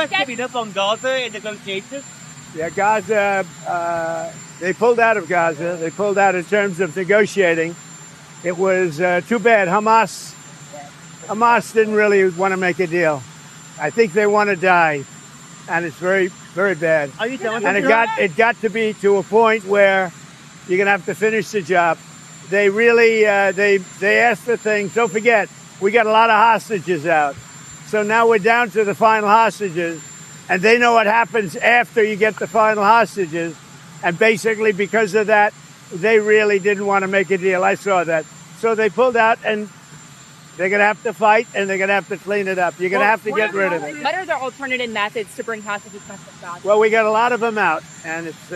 activity from Gaza in negotiations? Yeah, Gaza, they pulled out of Gaza. They pulled out in terms of negotiating. It was too bad. Hamas didn't really want to make a deal. I think they want to die, and it's very, very bad. Are you telling And me? it got to be to a point where you're going to have to finish the job. They really, they asked for things. Don't forget, we got a lot of hostages out. So now we're down to the final hostages, and they know what happens after you get the final hostages. And basically, because of that, they really didn't want to make a deal. I saw that. So they pulled out, and they're going to have to fight, and they're going to have to clean it up. You're going to have to get rid of it. What are the alternative methods to bring hostages back to Gaza? Well, we got a lot of them out, and it's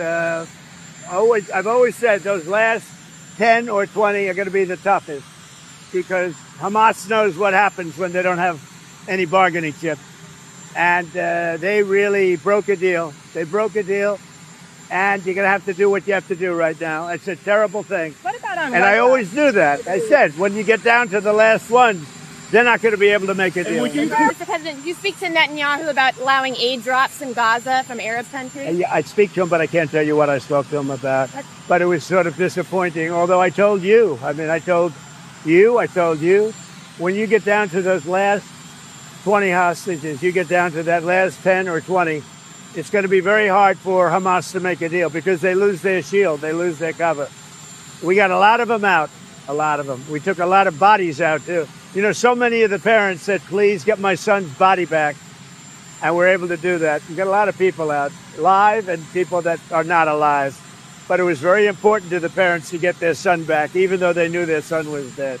I've always said those last 10 or 20 are going to be the toughest, because Hamas knows what happens when they don't have any bargaining chip. And they really broke a deal. They broke a deal, and you're going to have to do what you have to do right now. It's a terrible thing. What about on And I always knew that. I said, when you get down to the last ones, they're not going to be able to make a deal. Mr. President, you speak to Netanyahu about allowing aid drops in Gaza from Arab countries? I speak to him, but I can't tell you what I spoke to him about. But it was sort of disappointing, although I told you. I mean, I told you. When you get down to those last 20 hostages, you get down to that last 10 or 20, it's going to be very hard for Hamas to make a deal because they lose their shield. They lose their cover. We got a lot of them out, a lot of them. We took a lot of bodies out, too. You know, so many of the parents said, please get my son's body back. And we're able to do that. We got a lot of people out, live and people that are not alive. But it was very important to the parents to get their son back, even though they knew their son was dead.